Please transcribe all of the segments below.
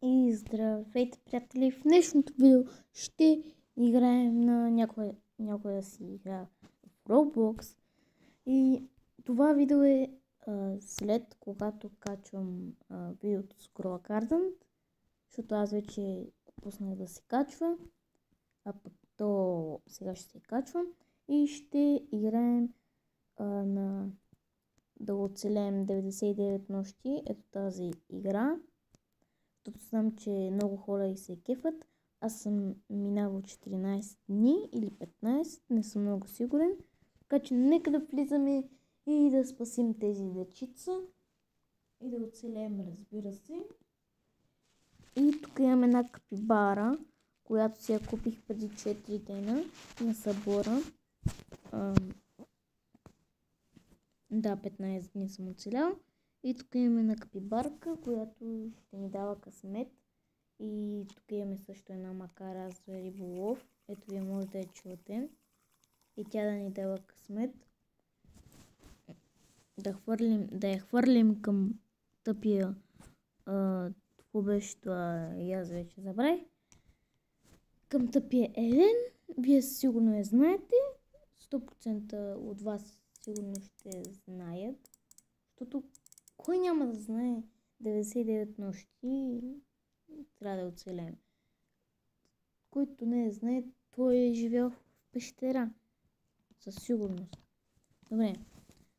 И здравейте, приятели! В днешното видео ще играем на някоя си игра в Roblox. И това видео е след когато качвам видеото с Grow a Garden, защото аз вече пуснах да се качва, а пък то сега ще се качва и ще играем да оцелеем 99 нощи. Ето тази игра. Защото знам, че много хора и се кефат. Аз съм минавал 14 дни или 15, не съм много сигурен. Така че нека да влизаме и да спасим тези дечица. И да оцелеем, разбира се. И тук имам една капибара, която си я купих преди 4 дена на събора. Да, 15 дни съм оцелял. И тук имаме една капибарка, която ще ни дава късмет. И тук имаме също една макара за риболов. Ето вие може да я чуете. И тя да ни дава късмет. Да я хвърлим към тъпия. Какво беше това? И аз вече забравих. Към тъпия Елен. Вие сигурно я знаете. 100% от вас сигурно ще знаят. Защото кой няма да знае 99 нощи трябва да оцелем. Който не знае, той е живял в пещера. Със сигурност. Добре.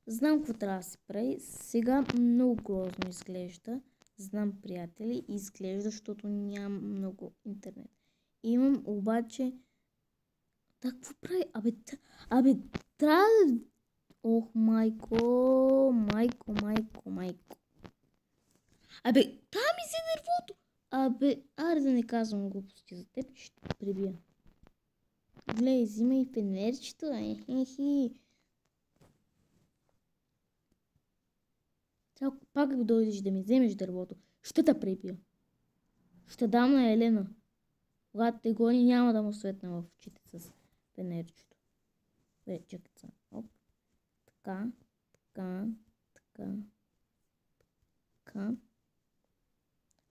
Знам какво трябва да се прави. Сега много грозно изглежда. Знам, приятели, изглежда, защото нямам много интернет. Имам обаче... Так, какво прави? Абе, трябва да... Ох, майко. Абе, там ми се дървото. Абе, аре да не казвам глупости за теб, ще те прибия. Глей, взимай фенерчето, ехехи. Сега пак да дойдеш да ми вземеш дървото, ще те прибия. Ще дам на Елена. Когато те гони, няма да му светна в очите с фенерчето. Чакай са. Оп. Така.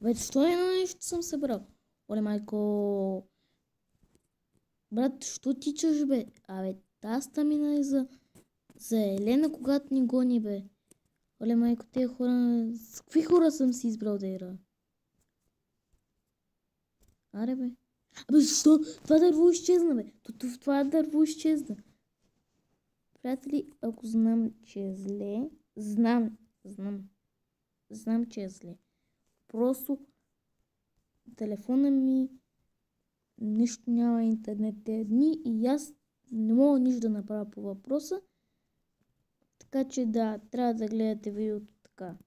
Вече що едно нещо съм събрал? Оле, майко. Брат, що тичаш, бе? Абе, тази стамина е за Елена, когато ни гони, бе. Оле, майко, тези хора... С какви хора съм си избрал да игра? Аре, бе. Абе, защо? Това дърво изчезна, бе. Това дърво изчезна. Приятели, ако знам, че е зле... Знам, че е зле. Просто телефона ми нищо няма интернет тези дни и аз не мога нищо да направя по въпроса. Така че да, трябва да гледате видеото така.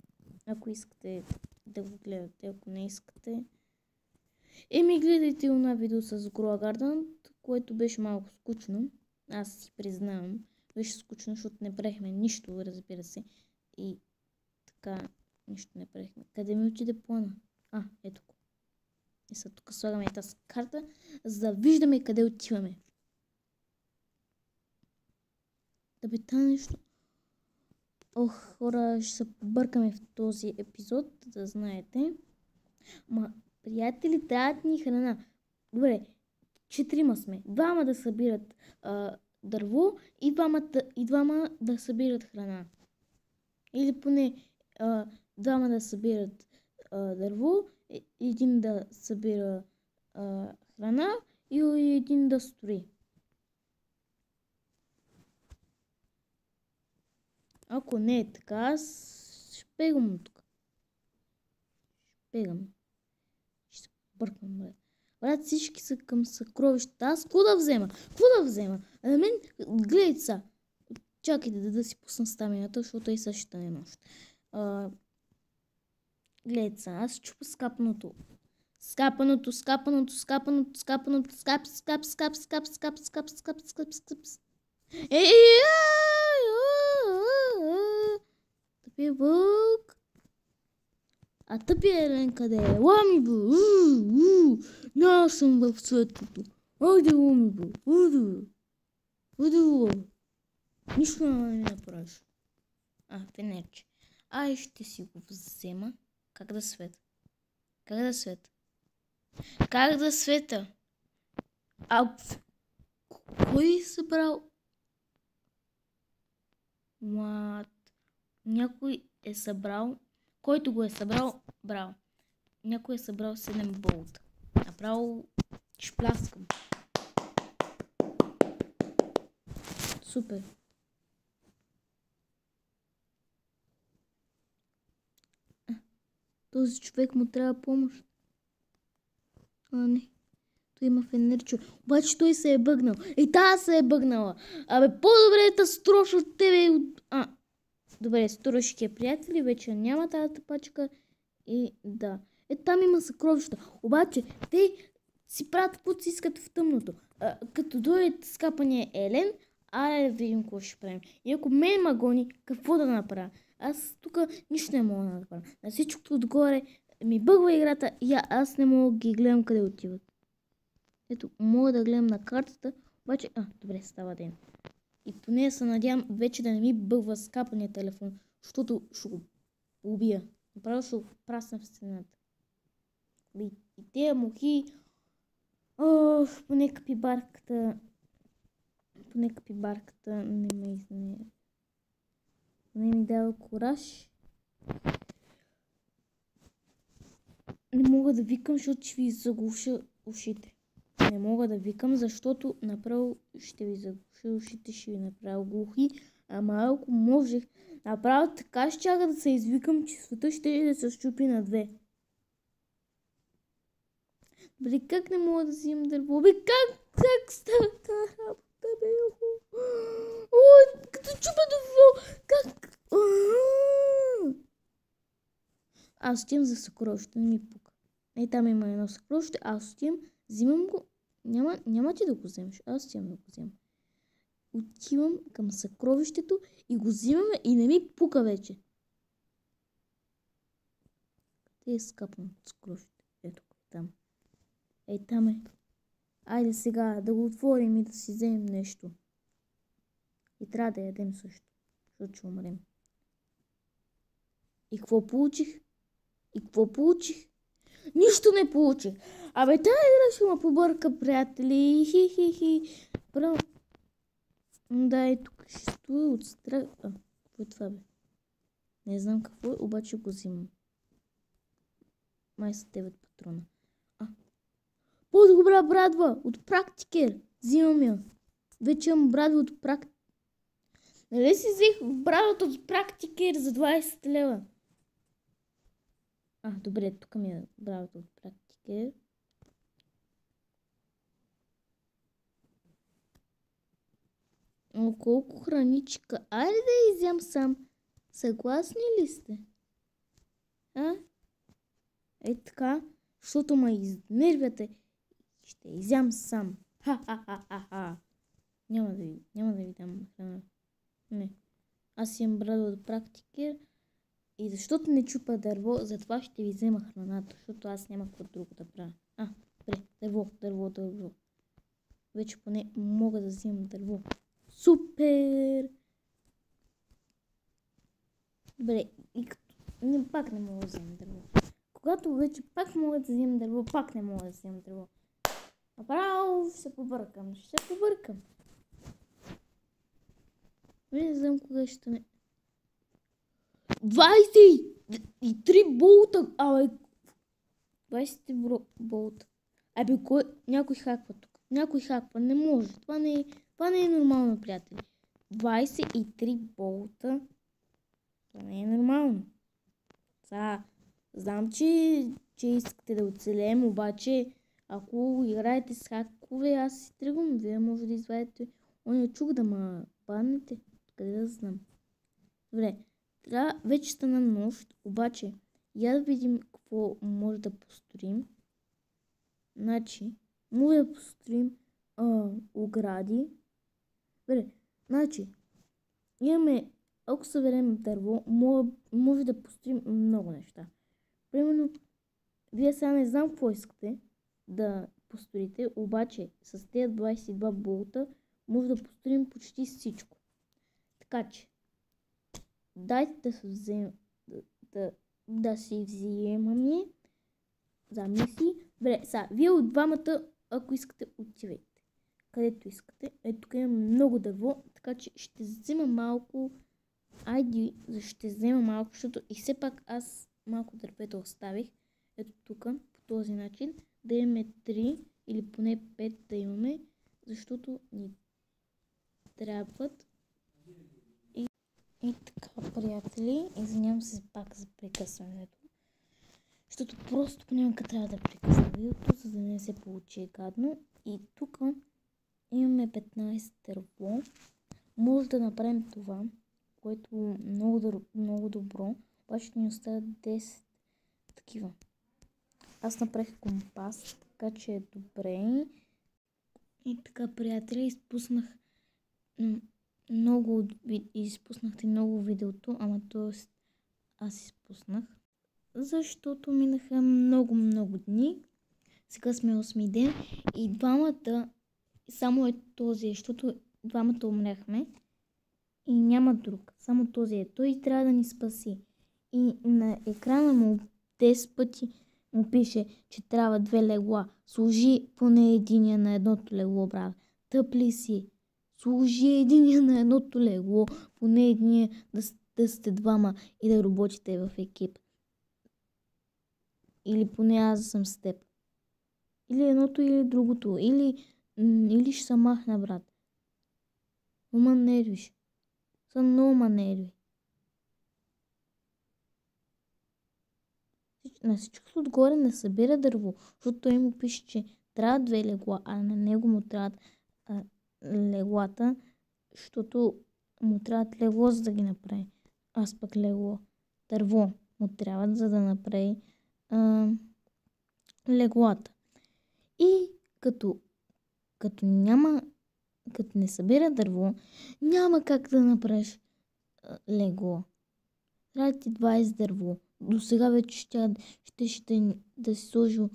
Ако искате да го гледате, ако не искате. Гледайте една видео с Grow a Garden, което беше малко скучно. Аз си признавам. Беше скучно, защото не правихме нищо, разбира се. И така, нищо не правихме. Къде ми отиде плана? Ето го. И сега тук слагаме тази карта, за да виждаме къде отиваме. Да бе, това нещо. Ох, хора, ще се побъркаме в този епизод, да знаете. Приятели, трябва да ни храна. Добре, 4 сме. Двама да събират дърво и двама да събират храна. Или поне двама да събират дърво, един да събира храна и един да строи. Ако не е така, аз ще пегам тук. Ще се бъркам, брат. Брат, всички са към съкровищата. Аз какво да взема? А мен, гледайте са. Чакайте да си пусна стамината, защото и същата не нощ. Гледайте са, аз чупа скапаното. Скапаното. Тъпия вълк. А тъпия Елен къде е? Лами бе! Аз съм в светлото. Айде, лами бе! Айде. Нищо няма да ми направиш. Фенерче. Ще си го взема. Как да света? Как да света? Как да света? А кой събрал? Някой е събрал. Който го е събрал, браво. Някой е събрал 7 болта. Направо шпляскам. Супер. Този човек му трябва помощ. Не. Той има фенерчо. Обаче той се е бъгнал. И тази се е бъгнала. Абе, по-добре да строш от тебе. Добре, сторожки приятели, вече няма тази тъпачка. И да. Там има съкровища. Обаче, те си правят каквото си искат в тъмното. Като дойде скапания Елен, да видим какво ще правим. И ако мен ма гони, какво да направя? Аз тук нищо не мога да направя. На всичкото отгоре ми бъгва играта и аз не мога да ги гледам къде отиват. Ето, мога да гледам на картата, обаче... добре, става ден. И поне се надявам вече да не ми бъгва скапания телефон, защото ще го убия. Направо ще го прасна в стената. И тези мухи... Поне капибарката не ме изневеря. Не ми дава кураж. Не мога да викам, защото ще ви заглуша ушите. Не мога да викам, защото направо ще ви заглуша ушите, ще ви направя глухи. Ама ако можех, направо така ще чака да се извикам, че света ще да се щупи на две. Бе, как не мога да взимам дърво? Бе, как става тази работа, бе? Като чупа дърво! Как? Аз отивам за съкровище, не ми пука. Там има едно съкровище, аз отивам, взимам го. Няма ти да го вземеш, аз отивам да го вземам. Отивам към съкровището и го взимаме и не ми пука вече. Къде е скапано съкровище? Ето там. Там е. Айде сега да го отворим и да си вземем нещо. И трябва да ядем също, защото ще умрем. И какво получих? Нищо не получих. Абе, тази игра ще ме побърка, приятели. Хи. Право. Да, и тук ще стоя от страх. Какво е това, бе? Не знам какво е, обаче го взимам. Май са 9 патрона. По-добра брадва от практикер. Взимам я. Вече имам брадва от практикер. Нали си взех брадвата от практикер за 20 лева? Добре, тук ми е брадвата от практикер. Колко храничка. Айде да изям сам. Съгласни ли сте? Така, защото ме изнервяте. Ще изям сам. Ха. Няма да ви дам храна. Не. Аз имам брадва от практикер. И защото не чупа дърво, затова ще ви взема храната. Защото аз няма какво друго да правя. Добре. Дърво. Вече поне мога да вземам дърво. Супер! Добре. И пак не мога да вземам дърво. Когато вече пак мога да вземам дърво, пак не мога да вземам дърво. Направо ще се побъркам. Не знам кога ще не... 23 болта! 23 болта. Кой? Някой хаква тук. Не може. Това не е нормално, приятели. 23 болта. Това не е нормално. Знам, че искате да оцелеем, обаче ако играете с хакове, аз си тръгвам. Вие може да извадите оня чук да ма паднете. Къде да знам. Добре. Вече стана нощ, обаче я да видим какво може да построим. Значи, може да построим огради. Добре, значи, имаме, ако съберем дърво, може да построим много неща. Примерно, вие сега не знам какво искате да построите, обаче с тези 22 болта може да построим почти всичко. Така че, дайте да си вземаме замисли. Добре, сега, вие от двамата, ако искате, отивайте. Където искате. Ето тук имам много дърво, така че ще взема малко. Айди, ще взема малко, защото и все пак аз малко дървета оставих. Ето тук, по този начин, да имаме 3 или поне 5 да имаме, защото ни трябват. И така, приятели, извинявам се пак за прекъсването, защото просто понякога трябва да прекъсна видеото, за да не се получи гадно. И тук имаме 15 дърво. Може да направим това, което е много добро, обаче ни оставят 10 такива. Аз направих компас, така че е добре. И така, приятели, изпуснахте много видеото, ама т.е. аз изпуснах, защото минаха много дни. Сега сме 8 ден и двамата, само е този, защото двамата умряхме и няма друг, само този е. Той трябва да ни спаси. И на екрана му 10 пъти му пише, че трябва 2 легла. Служи поне единия на едното легло, брат. Тъпли си. Служи единия на едното легло, поне единия да сте двама и да работите в екип. Или поне аз да съм с теб. Или едното, или другото. Или ще се махна, брат. Ума нервиш. Съм много манерви. На всичкото отгоре не събира дърво, защото той му пише, че трябва 2 легла, а на него му трябват леглата, защото му трябват легло, за да ги направи. Аз пък легло. Дърво му трябват, за да направи леглата. И като не събира дърво, няма как да направиш легло. Трябва ти 20 дърво. До сега вече ще да си сложил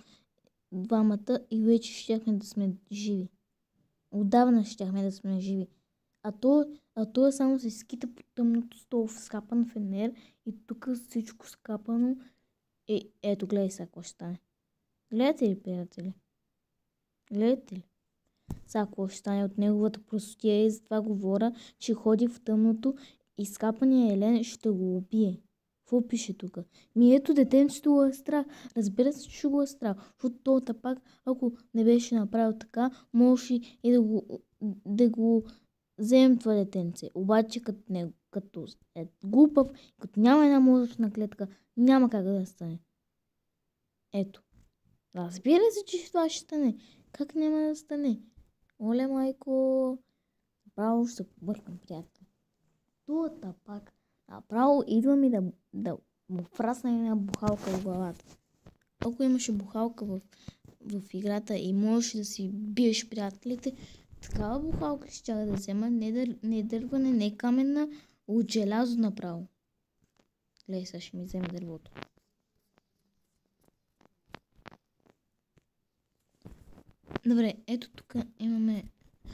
двамата и вече щяхме да сме живи. Отдавна щяхме да сме живи. А то само се скита по тъмното стол, скапан фенер и тук всичко скапано. Ето, гледай сега какво ще стане. Гледате ли, приятели? Гледате ли? Сега какво ще стане от неговата простотия и затова говоря, че ходи в тъмното и скапания Елен ще го убие. Какво пише тук? Ето детенцето го е страх. Разбира се, че го е страх. Защото този пак, ако не беше направил така, може и да го вземем това детенце. Обаче като е глупав, като няма една мозъчна клетка, няма как да стане. Ето. Разбира се, че това ще стане. Как няма да стане? Оле, майко. Направо ще се побъркам, приятел. Това пак. Направо идва ми да му фрасна една бухалка в главата. Ако имаше бухалка в играта и можеш да си биеш приятелите, такава бухалка ще да взема, не дърване, не каменна, от желязо направо. Гледай, сега ще ми вземе дървото. Добре, ето тук имаме...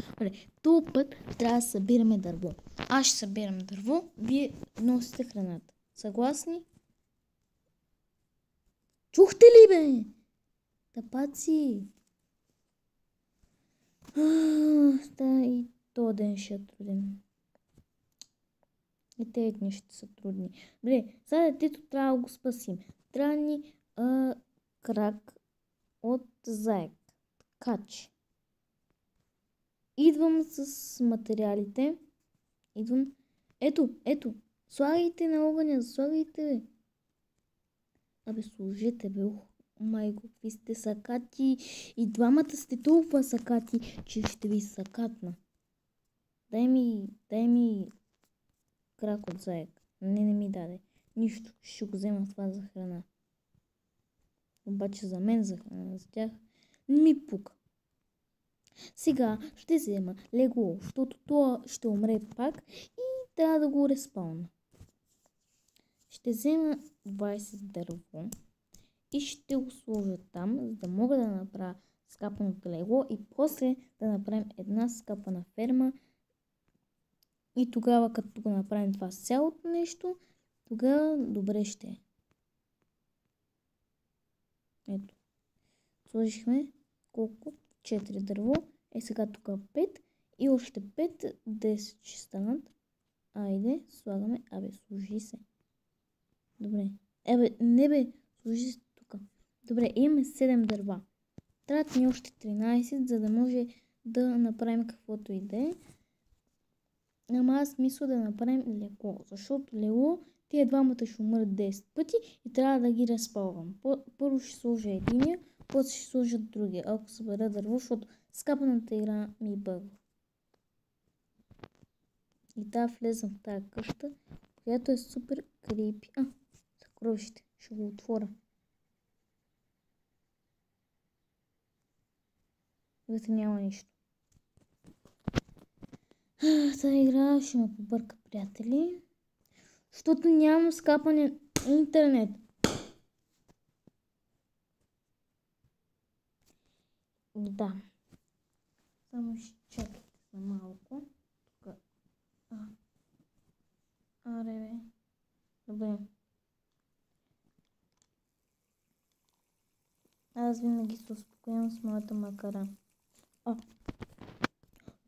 Добре, този път трябва да събираме дърво. Аз ще събирам дърво, вие носите храната. Съгласни? Чухте ли, бе? Тапаци! И този ден ще е труден. И тези дни ще са трудни. Добре, сега детето трябва да го спасим. Трябва ни крак от заек. Така че. Идвам с материалите. Ето. Слагайте на огъня, слагайте, бе. Абе, служете, бе. Майко, ви сте сакати. И двамата сте толкова сакати, че ще ви сакатна. Дай ми крак от заек. Не ми даде. Нищо, ще го взема това за храна. Обаче за мен за храна, за тях не ми пука. Сега ще взема легло, защото това ще умре пак и трябва да го респаuna. Ще взема 20 дърво и ще го сложа там, за да мога да направя скапаното легло и после да направим една скапана ферма. И тогава, като го направим това с цялото нещо, тогава добре ще е. Ето. Сложихме колко? 4 дърво. Сега тук 5 и още 5, 10 ще станат. Айде, слагаме. Служи се. Добре. Не, служи се тук. Добре, имаме 7 дърва. Трябват ни още 13, за да може да направим каквото и да е. Ама аз мисля да направим легло, защото легло тия двамата ще умрат 10 пъти и трябва да ги разпълвам. Първо ще сложа единия, после ще сложа другия, ако събера дърво, защото скапаната игра ми бъгва. И да, влезам в тази къща, която е супер крипи. Съкровище, ще го отворя. Вътре няма нищо. Тази игра ще ме побърка, приятели. Защото нямам скапане интернет. Да. Само ще чакайте за малко. Тук. Бе. Добре. Аз винаги се успокоявам с моята макара.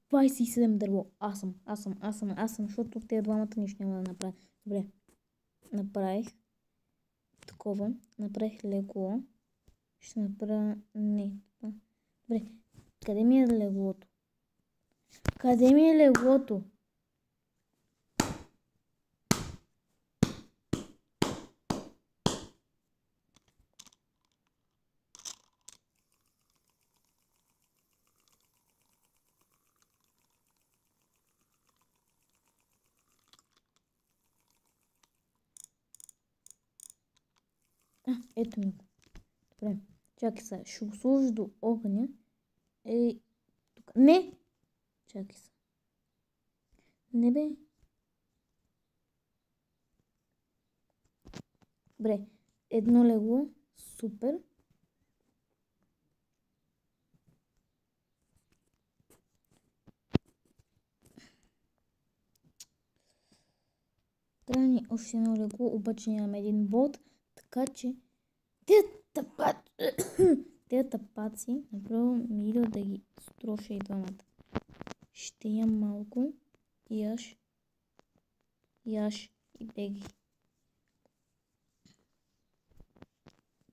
27 дърво. Аз съм, защото тези двамата нищо няма да направя. Добре. Направих такова. Направих легло. Ще направя... Не. Добре. Къде ми е леглото? Къде ми е леглото? Ето ми го. Добре. Чакай сега. Ще го сложа до огъня. Тук. Не! Чакай сега. Не бе. Добре. Едно легло. Супер. Трябва ни още едно легло, обаче нямаме един болт, така че тези тапаци направо ми идва да ги строша и двамата. Ще ям малко. Яш и беги.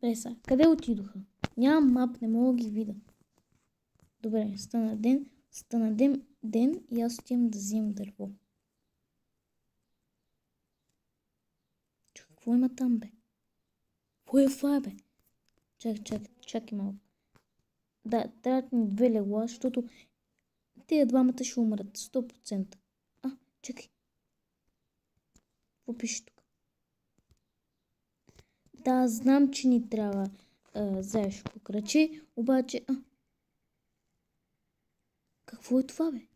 Преса, къде отидоха? Нямам мап, не мога да ги видя. Добре, стана ден и аз отивам да вземам дърво. Какво има там, бе? Какво е това, бе? Чакай малко. Да, трябват ни 2 легла, защото тези двамата ще умрат. 100%. Чакай. Какво пише тук? Да, знам, че ни трябва заешко кръче, обаче... Какво е това, бе?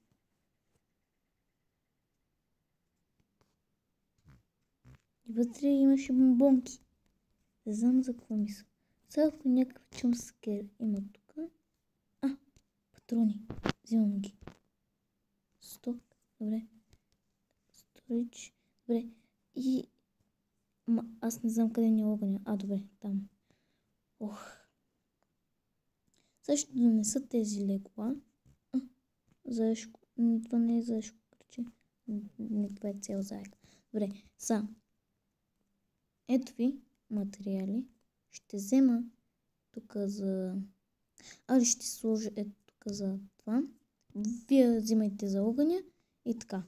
И вътре имаше бомбонки. Не знам за какво мисля. Сега ако някакъв чъмскер има тук. Патрони. Взимам ги. Стоп. Добре. Сторич. Добре. И... аз не знам къде ни е огъня. Добре. Там. Сега ще донеса тези легла. Заешко. Това не е заешко кръче. Не, това е цел заек. Добре. Ето ви материали. Ще взема тук за... ще сложа ето тук за това. Вие взимайте за огъня и така.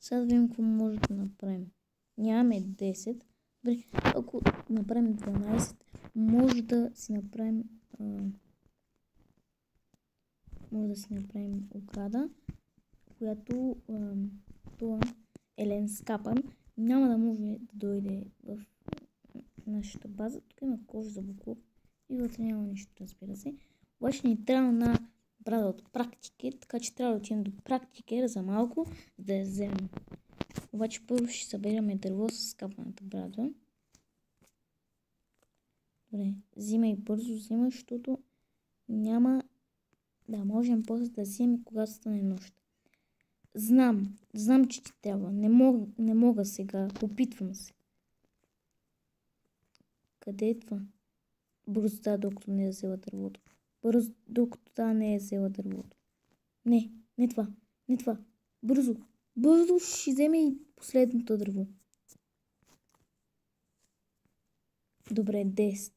Сега да видим какво може да направим. Нямаме 10. Добре, ако направим 12, може да си направим ограда, която това Елен скапан няма да може да дойде в нашата база. Тук има кожа за буклук и вътре няма нищо, разбира се. Обаче ни трябва на брада от практикер, така че трябва да отидем до практикер за малко, да я вземем. Обаче първо ще събираме дърво с скапаната брада. Добре, взимай бързо, защото няма да можем после да вземем, когато стане нощ. Знам, че ти трябва. Не мога сега. Опитвам се. Къде е това? Бързо тази, докато не е взела дървото. Бързо, докато тази не е взела дървото. Не, не това. Не това. Бързо. Бързо ще вземе и последното дърво. Добре, 10.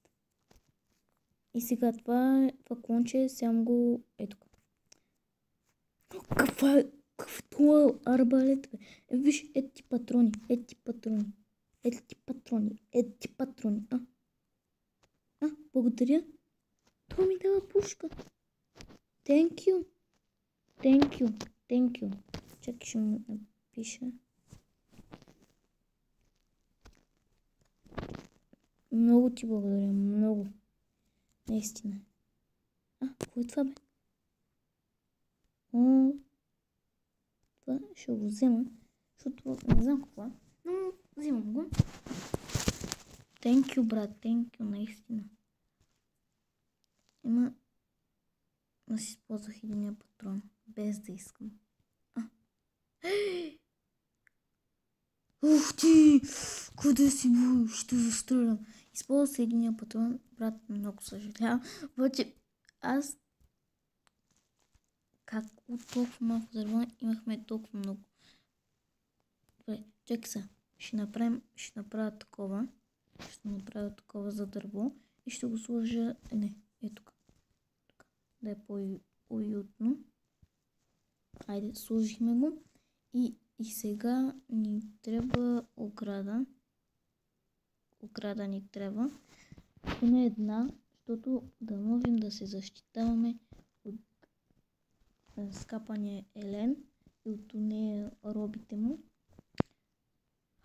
И сега това клонче, само го... Ето. Каква е това арбалет, бе? Виж, ето ти патрони, ето ти патрони. Ето ти патрони, ето ти патрони. Благодаря. Това ми дава пушка. Thank you. Thank you. Thank you. Чакай, ще му напиша. Много ти благодаря, много. Наистина. Какво е това, бе? Това ще го взема, защото не знам какво е, но взимам го. Thank you, брат, thank you, наистина. Да си използвах единия патрон, без да искам. Ух ти! Къде си бой? Ще застрелям. Използвах се единия патрон, брат, много съжалявам. Обаче аз как от толкова малко дърво имахме толкова много. Добре, чакай сега. Ще направя такова. Ще направя такова за дърво и ще го сложа... Не, тук. Да е по-уютно. Айде, сложихме го. И сега ни трябва ограда. Ограда ни трябва. Поне една, защото да можем да се защитаваме от скапания Елен и от нея робите му.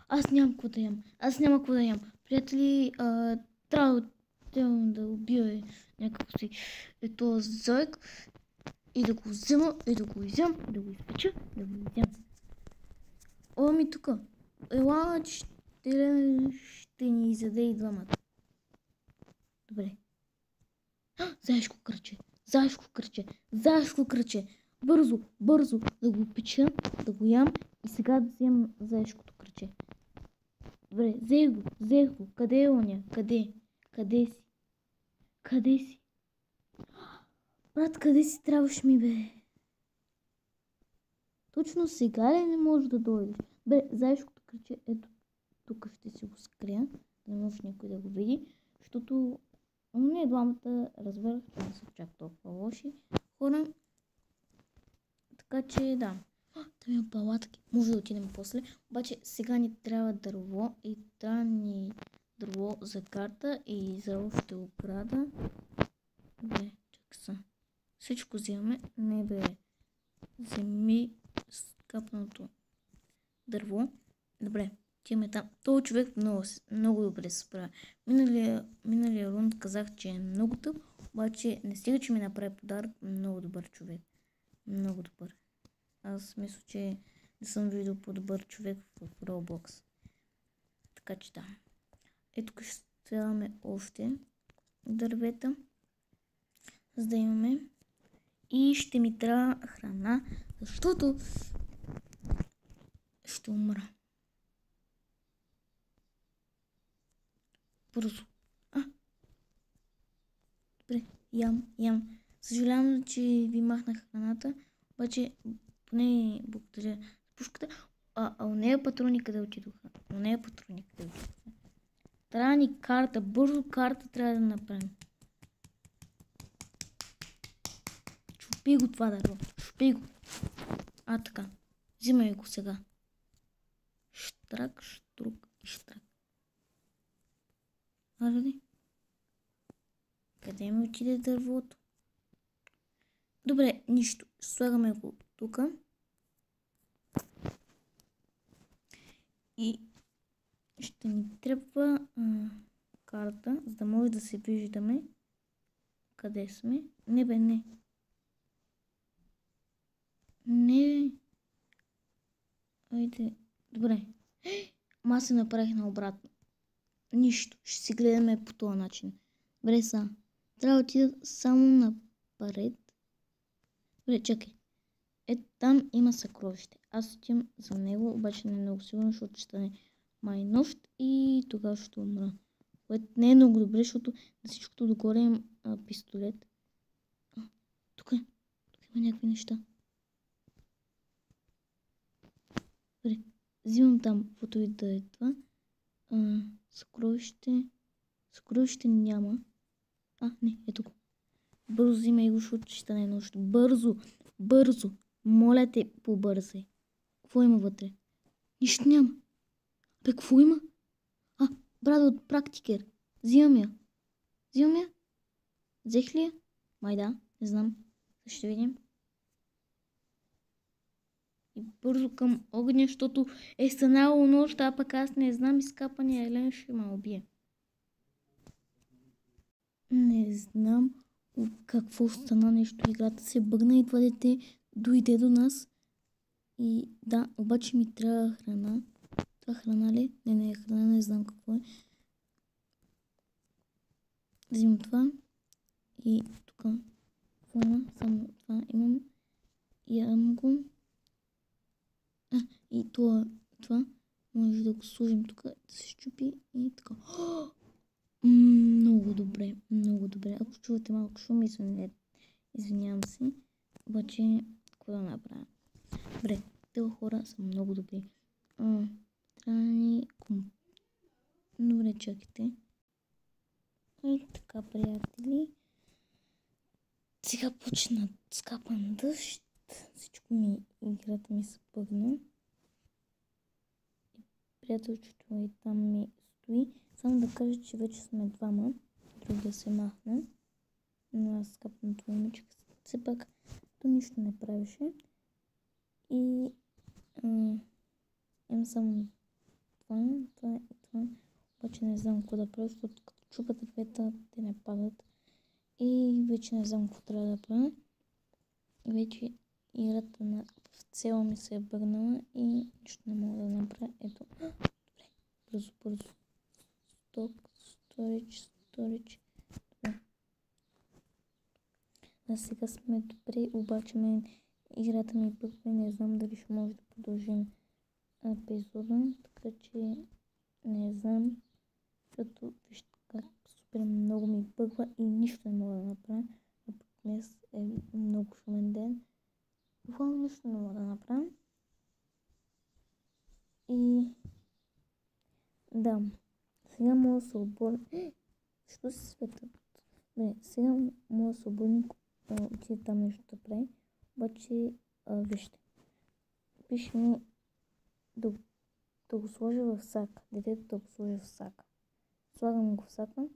Аз нямам какво да ям. Приятели, трябва да убия някакъв си този зайк и да го взема, и да го изям, да го изпеча, да го изям. Ами тука. Ела, ще ни изяде и двамата. Добре. Заешко кръче. Бързо да го печа, да го ям и сега да вземам заешкото кръче. Добре, взех го. Къде е оня? Къде си? Брат, къде си трябваш ми, бе? Точно сега ли не можеш да дойдеш? Бе, заешкото кръче, ето тук ще си го скрия, да не може някой да го види, защото не двамата разберах, че не са чак толкова лоши хора. Така че да. Там има палатки. Може да отидем после. Обаче сега ни трябва дърво и трябва ни дърво за карта и за още ограда. Бе, чакай са. Всичко взимаме. Не бе. Вземи скапаното дърво. Добре. Отиваме там. Този човек много добре се справя. Миналия рунд казах, че е много тъп, обаче не стига, че ми направи подарък. Много добър човек. Много добър. Аз мисля, че не съм видел по-добър човек в Roblox. Така че да. Ето тук ще стреламе още дървета, за да имаме. И ще ми трябва храна, защото ще умра. Бързо. Добре, ям. Съжалявам, че ви махнах храната, обаче поне благодаря пушката. У нея патрони къде отидоха? Трябва ни карта, бързо карта трябва да направим. Шупи го това дърво, шупи го. Така, взимай го сега. Штрак, штрук и штрак. Аради? Къде ми отиде дървото? Добре, нищо. Слагаме го тук. И ще ни трябва карта, за да може да се виждаме къде сме. Не бе, не. Не. Айде. Добре. Аз се направих наобратно. Нищо. Ще си гледаме по този начин. Добре, са. Трябва да отида само напред. Добре, чакай. Там има съкровище. Аз отивам за него, обаче не е много сигурно, защото ще стане май нощ и тогава ще умра. което не е много добре, защото на всичкото догоре имам пистолет. Тук има някакви неща. Добре, взимам там, каквото и да е това. Съкровище няма. Не, ето го. Бързо взимай го, защото ще стане нощ. Бързо. Моля те, побързай. Какво има вътре? Нищо няма. Бе, какво има? Брада от практикер. Взимам я. Взех ли я? Май да, не знам. Ще видим. И бързо към огъня, защото е станало нощ, а пък аз не знам, изкапания Елен ще ме убие. Не знам какво стана, нещо. Играта се бъгна и това дете дойде до нас. И да, обаче ми трябва храна. Това храна ли? Не е храна, не знам какво е. Взимам това. И тук само това имам. Ям го. И това може да го сложим тук, да се щупи и така. Много добре. Ако чувате малко шум, извинявам се. Обаче, какво да направя? Добре, тези хора са много добри. Трябва да ни... Добре, чакайте. И така, приятели. Сега почна скапан дъжд. Играта ми се пъгна. Приятелчето и там ми стои. Само да кажа, че вече сме двама. Другия се махна. Но аз скапам това момиче. Все пак то нищо не правеше. И имам само това. Обаче не знам какво да правя, защото като чупа дървета, те не падат. И вече не знам какво трябва да правя. Вече играта на цяло ми се е бъгнала и нищо не мога да направя. Ето. Добре. Бързо. Storage. Добре. Сега сме добре, обаче играта ми бъгва и не знам дали ще може да продължим епизода. Така че не знам, защото вижте как супер много ми бъгва и нищо не мога да направя. Днес е много шумен ден. Буквално нищо не мога да направя. И да, сега мога да се оборя. Защо се светят? Сега мога да се обърна, отида там нещо да прави. Обаче, вижте. Пише ми да го сложа в сака. Детето да го сложа в сака. Слагам го в сака.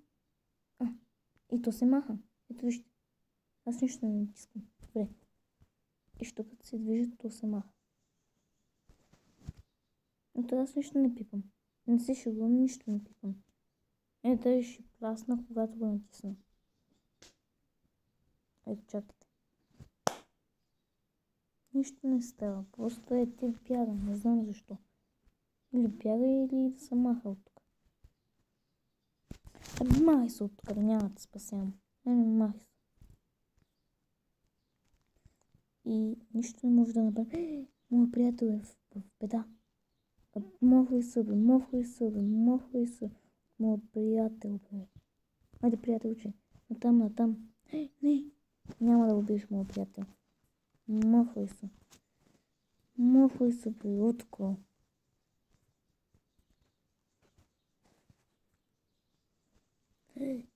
И то се маха. Ето вижте. Аз нищо не натискам. Добре. И що като се движи, то се маха. Но това аз нищо не пипам. Не се шегувам, нищо не пипам. Ето ще пласна, когато го натисна. Ето чакайте. Нищо не става. Просто ти бяга. Не знам защо. Или бяга, или да се маха от тук. Махай се от тук, да няма да спасявам. Махай се. И нищо не може да направи. Моя приятел е в беда. Мохай се. Моят приятел, бе. Айде, приятелче. Натам. Не. Няма да убиеш моят приятел. Мохай се, приятко.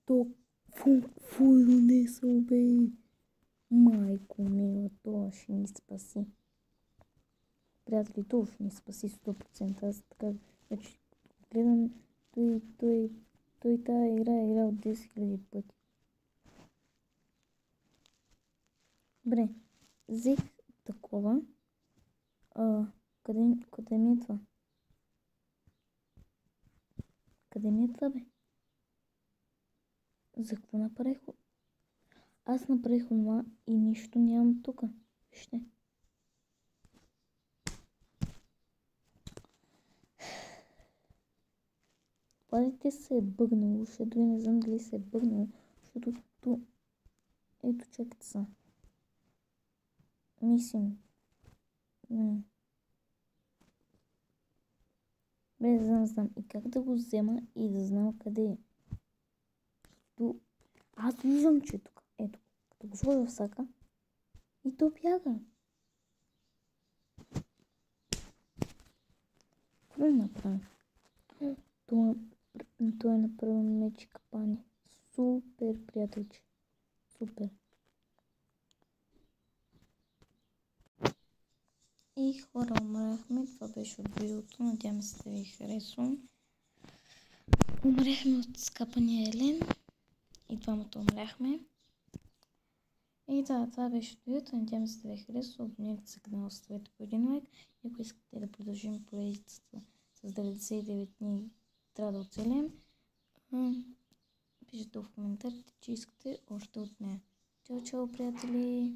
То, фу, не се убей. Майко мила, това ще ни спаси. Приятели, това ще ни спаси 100%. Аз така вече гледам той тая игра е играл 10 000 пъти. Добре, взех такова. Къде ми е това? Къде ми е това, бе? За какво направих? Аз направих това и нищо нямам тук. Вижте. Пазите се е бъгнало, защото не знам дали се е бъгнало, защото тук... Ето, чакайте са. Мисим. Бе, знам. И как да го взема и да знам къде е. като аз виждам, че е тук. Ето, като го сложа в сака и то бяга. Какво направи? Това е направил мечи капани. Супер, приятелче. Супер. И хора, умряхме. Това беше от видеото. Надявам се да ви харесва. Умряхме от скапания Елен. И двамата умряхме. И да, това беше видеото. Надявам се да ви харесва. Абонирайте се канала, оставете по един лайк. И ако искате да продължим поредицата с 99 дни, трябва да оцелем. Пишете в коментарите, че искате още от нея. Чао, чао, приятели!